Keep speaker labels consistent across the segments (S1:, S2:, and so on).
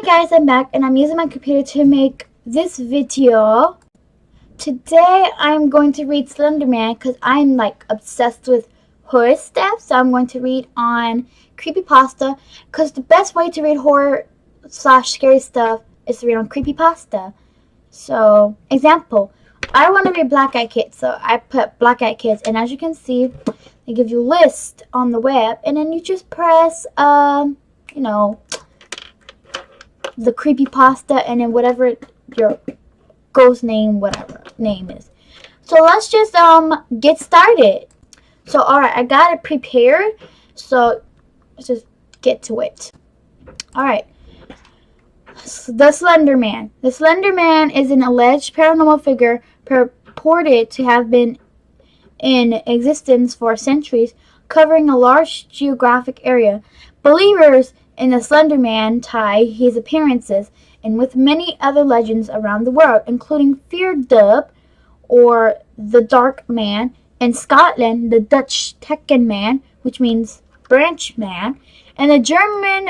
S1: Guys, I'm back and I'm using my computer to make this video. Today I'm going to read Slender Man because I'm like obsessed with horror stuff. So I'm going to read on creepypasta because the best way to read horror / scary stuff is to read on creepypasta. So, example, I want to read Black Eyed Kids, so I put Black Eyed Kids, and as you can see, they give you a list on the web, and then you just press, the creepypasta, and then whatever your ghost name, whatever name is. So let's just get started. So alright, I got it prepared, so let's just get to it. Alright, the Slender Man. The Slender Man is an alleged paranormal figure purported to have been in existence for centuries, covering a large geographic area. Believers in the Slender Man tie his appearances in with many other legends around the world, including Fear Dub, or the Dark Man. In Scotland, the Dutch Tekken Man, which means branch man, and the German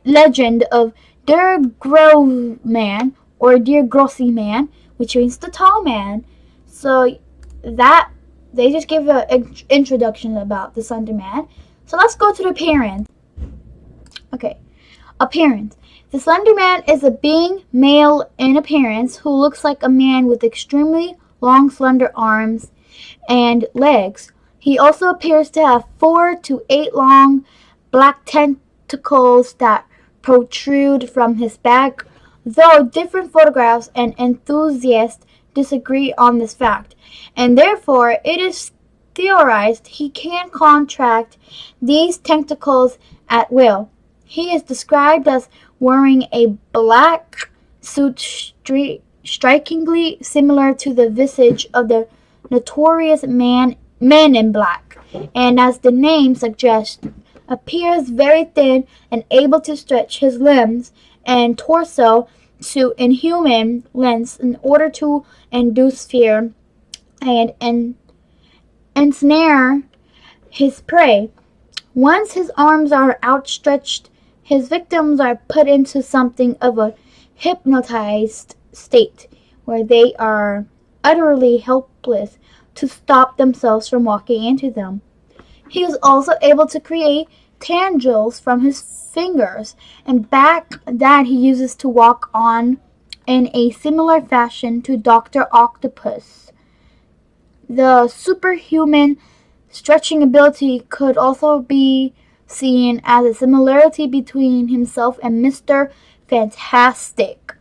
S1: legend of Der Grove Man, or Der Grosse Man, which means the tall man. So that they just give an introduction about the Slender Man. So let's go to the appearance. Okay, appearance. The Slender Man is a being, male in appearance, who looks like a man with extremely long, slender arms and legs. He also appears to have 4 to 8 long black tentacles that protrude from his back, though different photographs and enthusiasts disagree on this fact, and therefore it is theorized he can contract these tentacles at will. He is described as wearing a black suit strikingly similar to the visage of the notorious Men in Black, and as the name suggests, appears very thin and able to stretch his limbs and torso to inhuman lengths in order to induce fear and ensnare his prey. Once his arms are outstretched, his victims are put into something of a hypnotized state where they are utterly helpless to stop themselves from walking into them. He is also able to create tendrils from his fingers and back that he uses to walk on in a similar fashion to Dr. Octopus. The superhuman stretching ability could also be seen as a similarity between himself and Mr. Fantastic.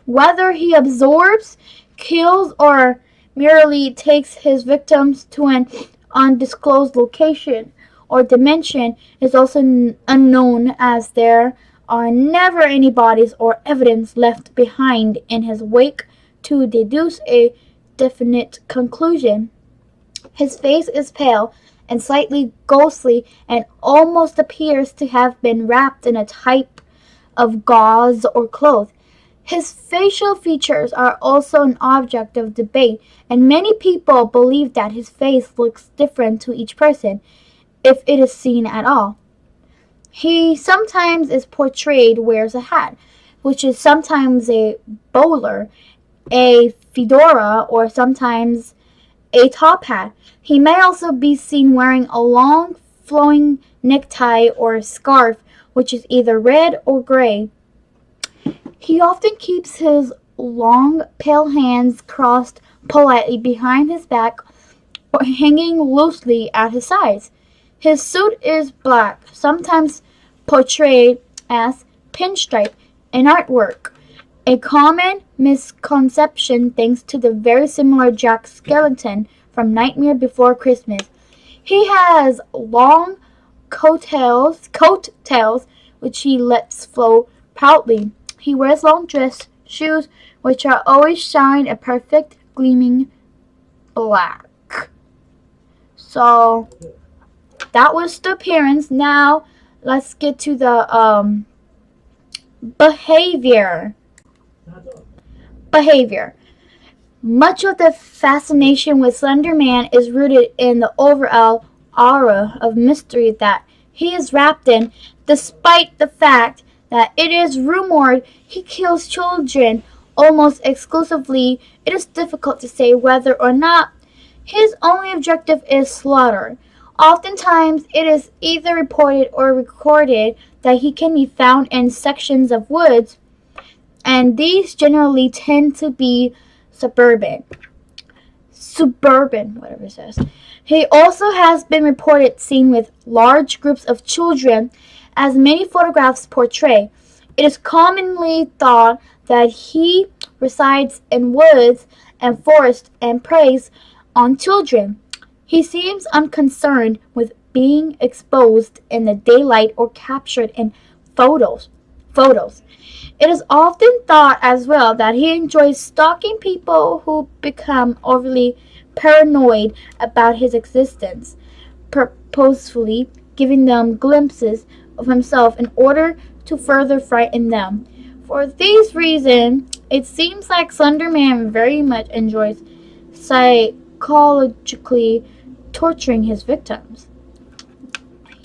S1: Whether he absorbs, kills, or merely takes his victims to an undisclosed location or dimension is also unknown, as there are never any bodies or evidence left behind in his wake to deduce a definite conclusion. His face is pale and slightly ghostly and almost appears to have been wrapped in a type of gauze or cloth. His facial features are also an object of debate, and many people believe that his face looks different to each person, if it is seen at all. He sometimes is portrayed wears a hat, which is sometimes a bowler, a fedora, or sometimes a top hat. He may also be seen wearing a long flowing necktie or scarf, which is either red or gray. He often keeps his long, pale hands crossed politely behind his back or hanging loosely at his sides. His suit is black, sometimes portrayed as pinstripe in artwork, a common misconception thanks to the very similar Jack Skellington from Nightmare Before Christmas. He has long coattails which he lets flow proudly. He wears long dress shoes, which are always shine a perfect gleaming black. So that was the appearance. Now let's get to the behavior. Much of the fascination with Slender Man is rooted in the overall aura of mystery that he is wrapped in, despite the fact that it is rumored he kills children almost exclusively, it is difficult to say whether or not his only objective is slaughter. Oftentimes, it is either reported or recorded that he can be found in sections of woods, and these generally tend to be suburban, whatever it says. He also has been reported seen with large groups of children, as many photographs portray. It is commonly thought that he resides in woods and forests and preys on children. He seems unconcerned with being exposed in the daylight or captured in photos. It is often thought as well that he enjoys stalking people who become overly paranoid about his existence, purposefully giving them glimpses of himself in order to further frighten them. For these reasons, it seems like Slender Man very much enjoys psychologically torturing his victims.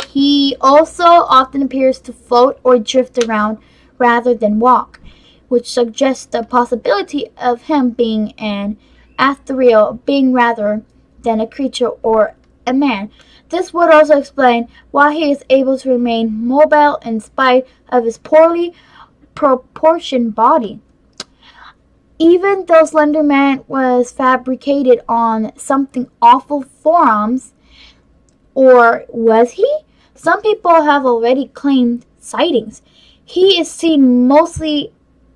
S1: He also often appears to float or drift around rather than walk, which suggests the possibility of him being an ethereal being rather than a creature or a man. This would also explain why he is able to remain mobile in spite of his poorly proportioned body. Even though Slender Man was fabricated on something awful forums, or was he? Some people have already claimed sightings. He is seen mostly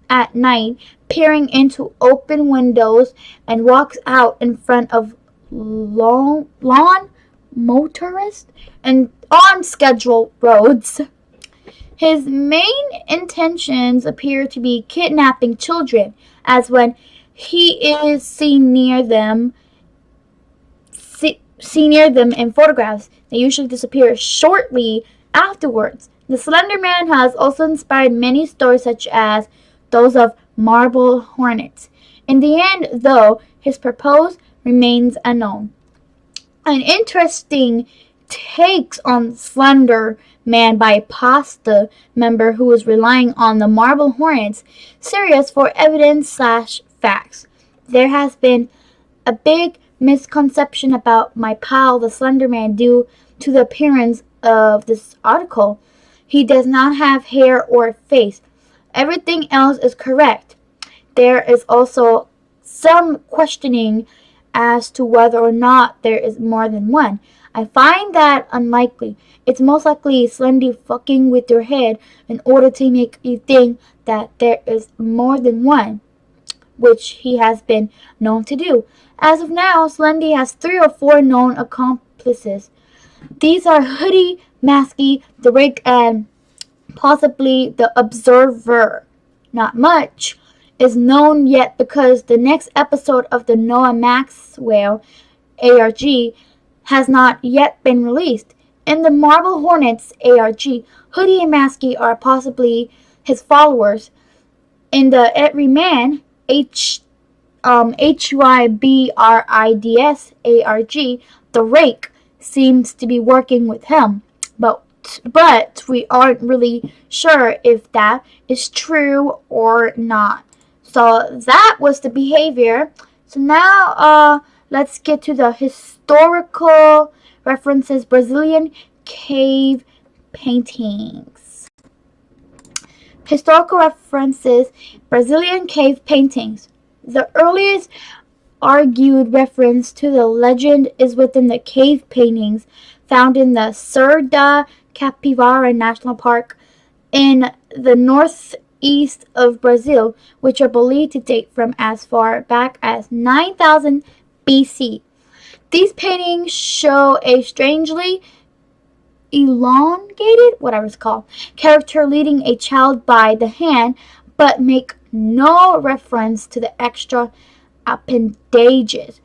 S1: at night, peering into open windows, and walks out in front of lawn motorists and on scheduled roads. His main intentions appear to be kidnapping children, as when he is seen near them in photographs, they usually disappear shortly afterwards. The Slender Man has also inspired many stories such as those of marble hornets. In the end, though, his purpose remains unknown. An interesting takes on Slender Man by a PASTA member who is relying on the marble hornets series for evidence/facts. There has been a big misconception about my pal the Slender Man due to the appearance of this article. He does not have hair or face. Everything else is correct. There is also some questioning as to whether or not there is more than one. I find that unlikely. It's most likely Slendy fucking with your head in order to make you think that there is more than one, which he has been known to do. As of now, Slendy has 3 or 4 known accomplices. These are Hoodie, Masky, the Rake, and possibly the Observer. Not much is known yet because the next episode of the Noah Maxwell ARG has not yet been released. In the Marble Hornets ARG, Hoodie and Masky are possibly his followers. In the Everyman HYBRIDS ARG, the Rake seems to be working with him, but we aren't really sure if that is true or not. So that was the behavior. So now let's get to the historical references. Brazilian cave paintings. Historical references. Brazilian cave paintings. The earliest argued reference to the legend is within the cave paintings found in the Serra da Capivara National Park in the northeast of Brazil, which are believed to date from as far back as 9000 BC. These paintings show a strangely elongated, whatever it's called, character leading a child by the hand, but make no reference to the extra appendages.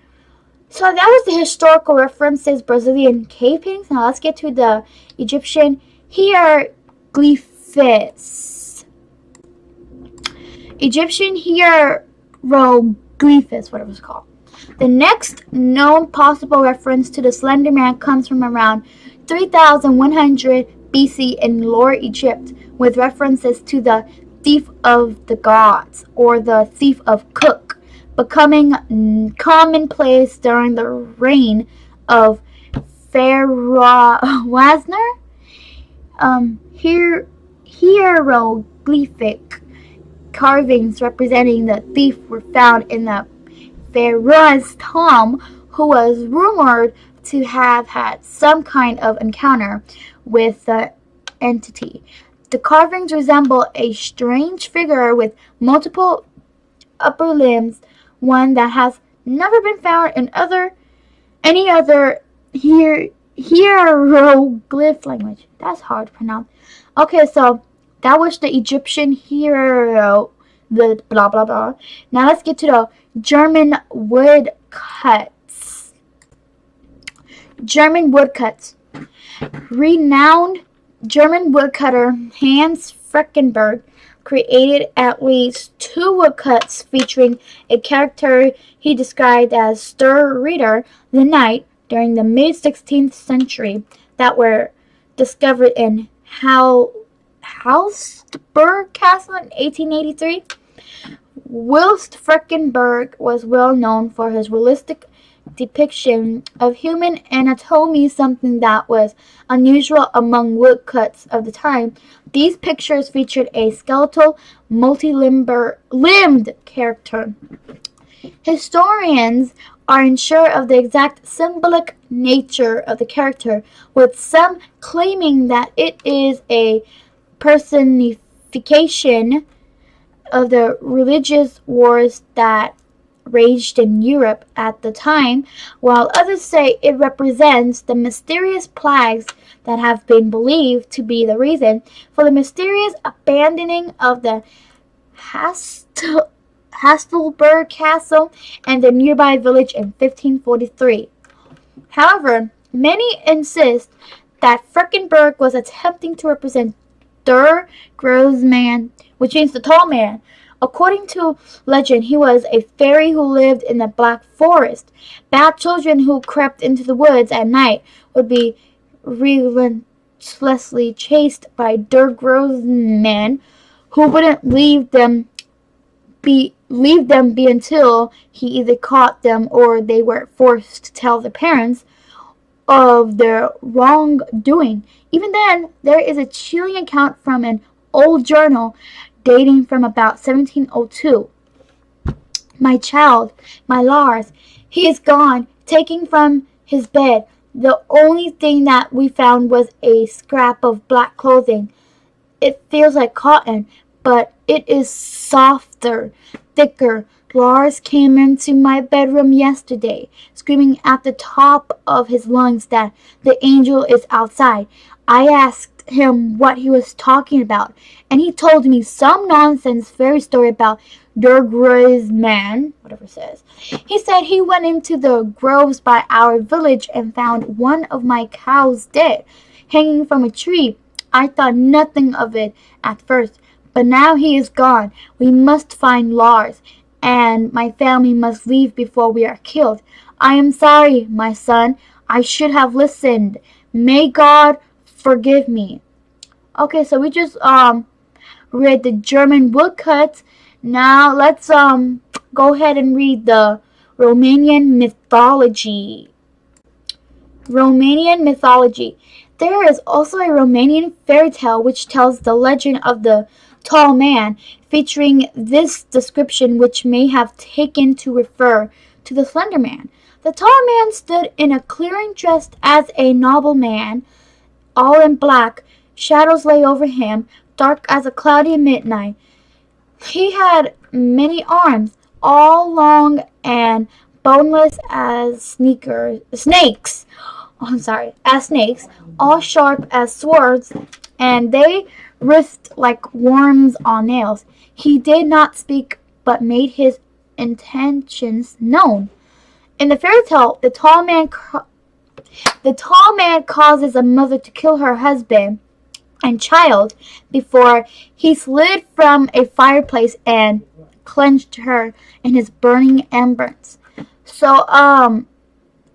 S1: So that was the historical references, Brazilian cave paintings. Now let's get to the Egyptian hieroglyphs. Egyptian hieroglyphs, whatever it's called. The next known possible reference to the Slender Man comes from around 3100 BC in Lower Egypt, with references to the thief of the gods or the thief of Cook, becoming commonplace during the reign of Pharaoh hieroglyphic carvings representing the thief were found in the Pharaoh's tomb, who was rumored to have had some kind of encounter with the entity. The carvings resemble a strange figure with multiple upper limbs, one that has never been found in any other hieroglyph language. That's hard to pronounce. Okay, so that was the Egyptian hero, the blah blah blah. Now let's get to the German woodcuts. German woodcuts. Renowned German woodcutter Hans Freckenberg created at least 2 woodcuts featuring a character he described as Stir Reader the Night during the mid-16th century that were discovered in Haussburg Castle in 1883. Whilst Freckenberg was well known for his realistic depiction of human anatomy, something that was unusual among woodcuts of the time, these pictures featured a skeletal, multi-limbed character. Historians are unsure of the exact symbolic nature of the character, with some claiming that it is a personification of the religious wars that raged in Europe at the time, while others say it represents the mysterious plagues that have been believed to be the reason for the mysterious abandoning of the Hastelberg Castle and the nearby village in 1543. However, many insist that Freckenberg was attempting to represent Der Große Man, which means the tall man. According to legend, he was a fairy who lived in the Black Forest. Bad children who crept into the woods at night would be relentlessly chased by Der Große Man, who wouldn't leave them be until he either caught them or they were forced to tell their parents of their wrongdoing. Even then, there is a chilling account from an old journal dating from about 1702. My child, my Lars, he is gone, taken from his bed. The only thing that we found was a scrap of black clothing. It feels like cotton, but it is softer, thicker. Lars came into my bedroom yesterday, screaming at the top of his lungs that the angel is outside. I asked him what he was talking about, and he told me some nonsense fairy story about Der Große Man, whatever it says. He said he went into the groves by our village and found one of my cows dead, hanging from a tree. I thought nothing of it at first, but now he is gone. We must find Lars, and my family must leave before we are killed. I am sorry, my son. I should have listened. May God forgive me. Okay, so we just read the German woodcuts. Now let's go ahead and read the Romanian mythology. Romanian mythology. There is also a Romanian fairy tale which tells the legend of the tall man, featuring this description which may have taken to refer to the Slender Man. The tall man stood in a clearing dressed as a nobleman, all in black. Shadows lay over him, dark as a cloudy midnight. He had many arms, all long and boneless as snakes, all sharp as swords, and they writhed like worms on nails. He did not speak, but made his intentions known. In the fairy tale, the tall man causes a mother to kill her husband and child before he slid from a fireplace and clenched her in his burning embers. So,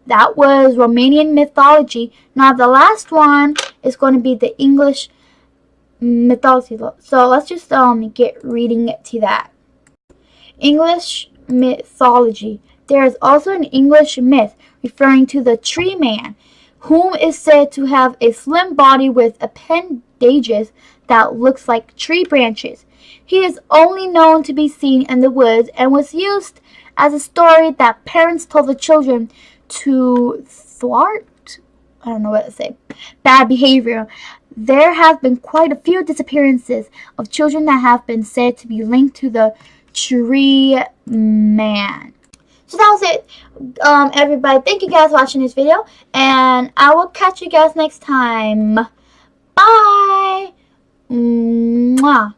S1: that was Romanian mythology. Now, the last one is going to be the English mythology. So let's just get reading to that. English mythology. There is also an English myth referring to the tree man, whom is said to have a slim body with appendages that looks like tree branches. He is only known to be seen in the woods and was used as a story that parents told the children to thwart, I don't know what to say, bad behavior. There have been quite a few disappearances of children that have been said to be linked to the tree man. So that was it, everybody. Thank you guys for watching this video, and I will catch you guys next time. Bye. Mwah.